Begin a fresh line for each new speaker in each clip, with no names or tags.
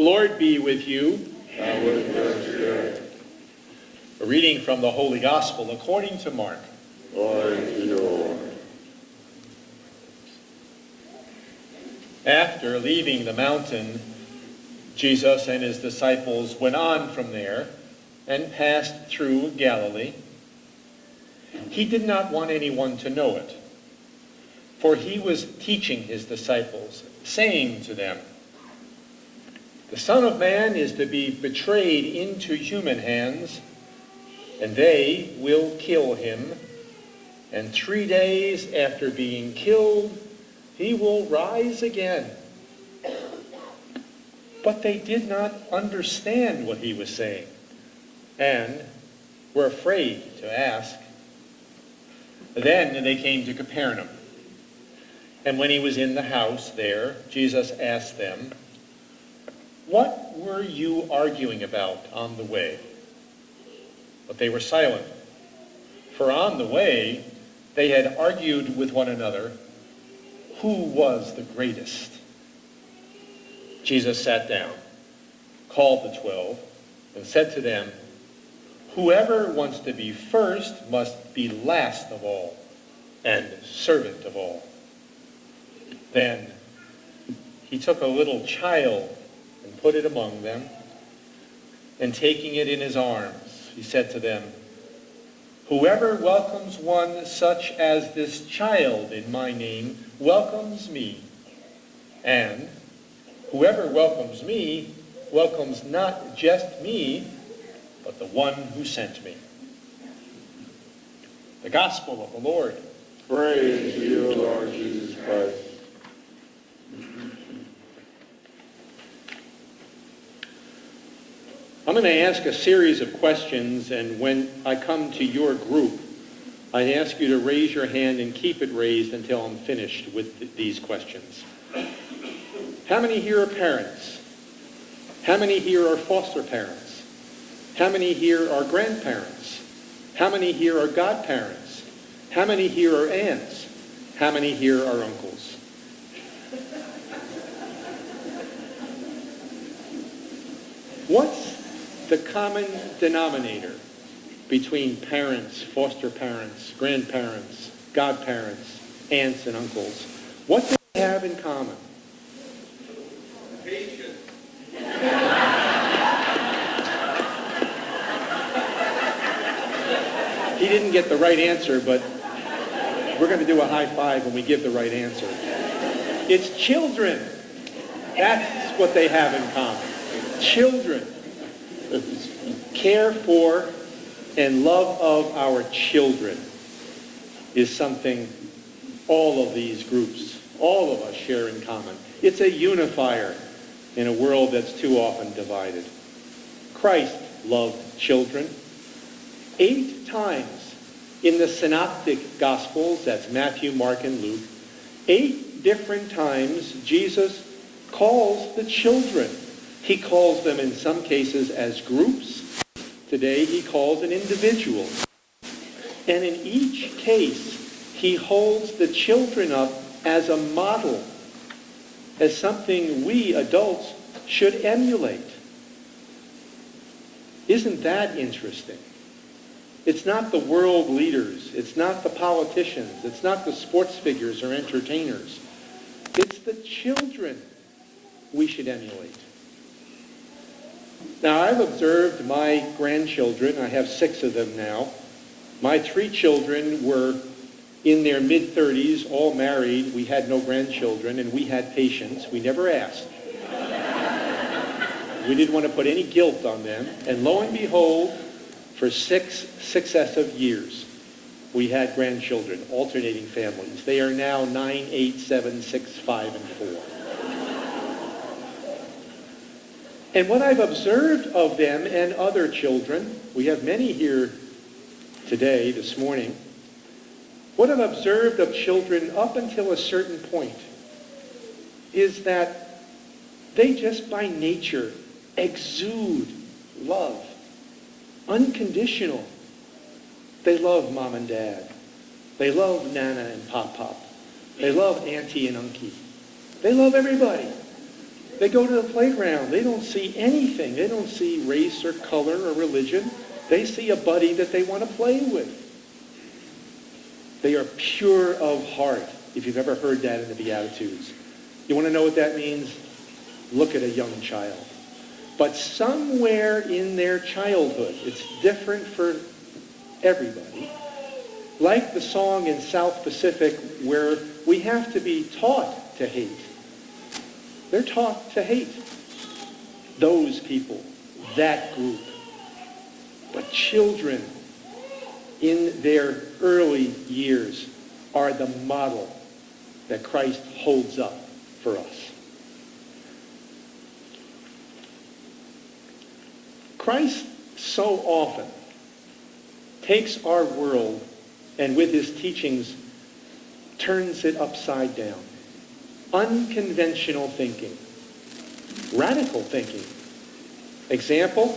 Lord be with you.
And with your spirit.
A reading from the Holy Gospel according to Mark.
Glory to you, Lord.
After leaving the mountain, Jesus and his disciples went on from there and passed through Galilee. He did not want anyone to know it, for he was teaching his disciples, saying to them, "The Son of Man is to be betrayed into human hands, and they will kill him, and 3 days after being killed, he will rise again." But they did not understand what he was saying, and were afraid to ask. Then they came to Capernaum, and when he was in the house there, Jesus asked them, "What were you arguing about on the way?" But they were silent, for on the way they had argued with one another who was the greatest. Jesus sat down, called the 12, and said to them, "Whoever wants to be first must be last of all, and servant of all." Then he took a little child and put it among them, and taking it in his arms, he said to them, "Whoever welcomes one such as this child in my name welcomes me, and whoever welcomes me welcomes not just me, but the one who sent me." The Gospel of the Lord.
Praise to you, Lord Jesus Christ.
I'm going to ask a series of questions, and when I come to your group, I ask you to raise your hand and keep it raised until I'm finished with these questions. How many here are parents? How many here are foster parents? How many here are grandparents? How many here are godparents? How many here are aunts? How many here are uncles? What's the common denominator between parents, foster parents, grandparents, godparents, aunts, and uncles? What do they have in common?
Patience.
He didn't get the right answer, but we're going to do a high five when we give the right answer. It's children. That's what they have in common. Children. Care for and love of our children is something all of these groups, all of us share in common. It's a unifier in a world that's too often divided. Christ loved children. 8 times in the synoptic Gospels, that's Matthew, Mark, and Luke, 8 different times Jesus calls the children. He calls them in some cases as groups. Today he calls an individual. And in each case, he holds the children up as a model, as something we adults should emulate. Isn't that interesting? It's not the world leaders. It's not the politicians. It's not the sports figures or entertainers. It's the children we should emulate. Now, I've observed my grandchildren. I have 6 of them now. My 3 children were in their mid-30s, all married. We had no grandchildren, and we had patience. We never asked. We didn't want to put any guilt on them. And lo and behold, for 6 successive years, we had grandchildren, alternating families. They are now 9, 8, 7, 6, 5, and 4. And what I've observed of them and other children, we have many here today, this morning, what I've observed of children up until a certain point is that they just by nature exude love. Unconditional. They love mom and dad. They love Nana and Pop-Pop. They love Auntie and Unkie. They love everybody. They go to the playground. They don't see anything. They don't see race or color or religion. They see a buddy that they want to play with. They are pure of heart, if you've ever heard that in the Beatitudes. You want to know what that means? Look at a young child. But somewhere in their childhood, it's different for everybody. Like the song in South Pacific where we have to be taught to hate. They're taught to hate those people, that group. But children in their early years are the model that Christ holds up for us. Christ so often takes our world and with his teachings turns it upside down. Unconventional thinking. Radical thinking. Example,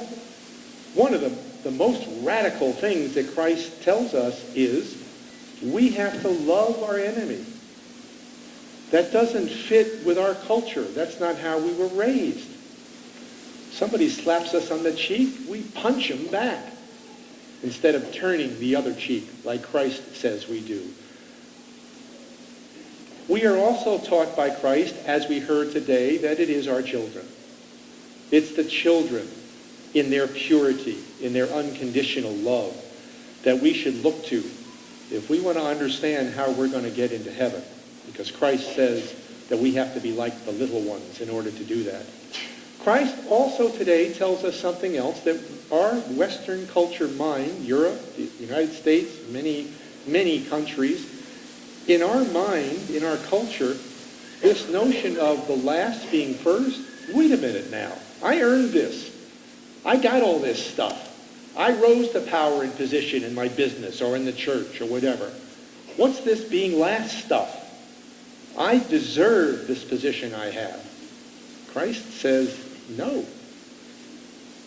one of the most radical things that Christ tells us is we have to love our enemy. That doesn't fit with our culture. That's not how we were raised. Somebody slaps us on the cheek, we punch them back instead of turning the other cheek like Christ says we do. We are also taught by Christ, as we heard today, that it is our children. It's the children in their purity, in their unconditional love, that we should look to if we want to understand how we're going to get into heaven. Because Christ says that we have to be like the little ones in order to do that. Christ also today tells us something else that our Western culture mind, Europe, the United States, many countries, in our mind, in our culture, this notion of the last being first, wait a minute now, I earned this. I got all this stuff. I rose to power and position in my business or in the church or whatever. What's this being last stuff? I deserve this position I have. Christ says, no.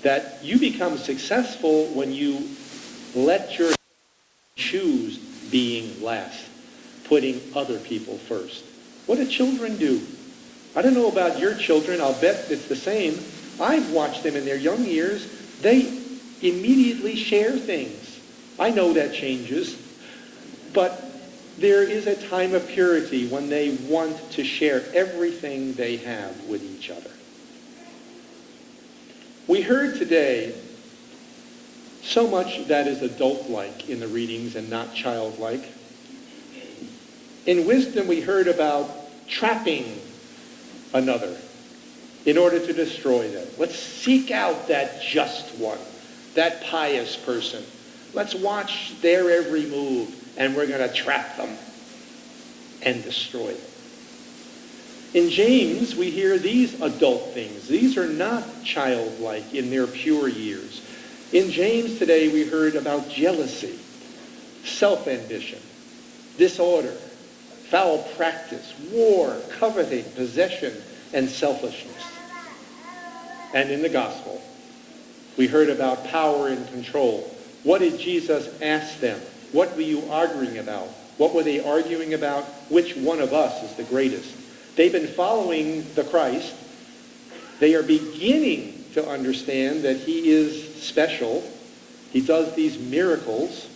That you become successful when you let your choose being last, putting other people first. What do children do? I don't know about your children. I'll bet it's the same. I've watched them in their young years. They immediately share things. I know that changes. But there is a time of purity when they want to share everything they have with each other. We heard today so much that is adult-like in the readings and not childlike. In wisdom, we heard about trapping another in order to destroy them. Let's seek out that just one, that pious person. Let's watch their every move, and we're going to trap them and destroy them. In James, we hear these adult things. These are not childlike in their pure years. In James today, we heard about jealousy, self-ambition, disorder, foul practice, war, coveting, possession, and selfishness. And in the gospel, we heard about power and control. What did Jesus ask them? What were you arguing about? What were they arguing about? Which one of us is the greatest? They've been following the Christ. They are beginning to understand that he is special. He does these miracles.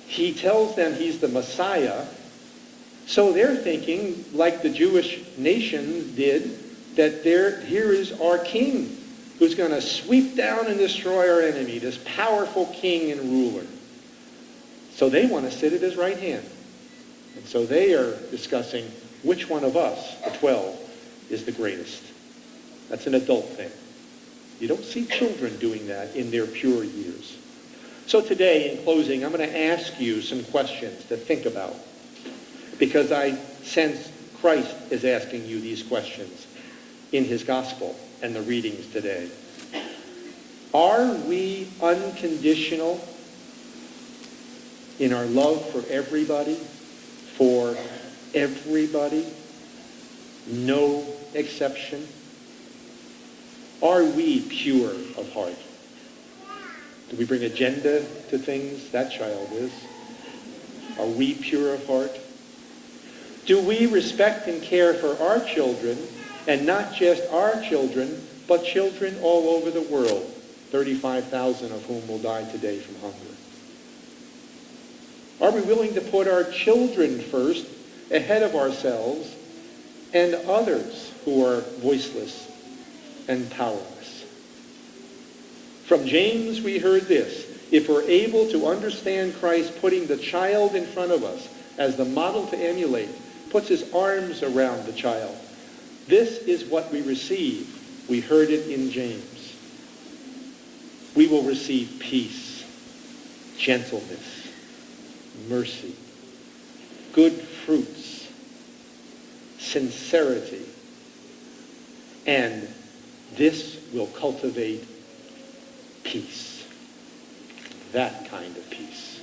He tells them he's the Messiah. So they're thinking, like the Jewish nation did, that here is our king who's going to sweep down and destroy our enemy, this powerful king and ruler. So they want to sit at his right hand. And so they are discussing which one of us, the 12, is the greatest. That's an adult thing. You don't see children doing that in their pure years. So today, in closing, I'm going to ask you some questions to think about, because I sense Christ is asking you these questions in his gospel and the readings today. Are we unconditional in our love for everybody? For everybody? No exception? Are we pure of heart? Do we bring agenda to things? That child is. Are we pure of heart? Do we respect and care for our children And not just our children, but children all over the world, 35,000 of whom will die today from hunger. Are we willing to put our children first, ahead of ourselves, and others who are voiceless and powerless? From James we heard this: if we're able to understand Christ putting the child in front of us as the model to emulate, puts his arms around the child, this is what we receive. We heard it in James. We will receive peace, gentleness, mercy, good fruits, sincerity, and this will cultivate peace. That kind of peace.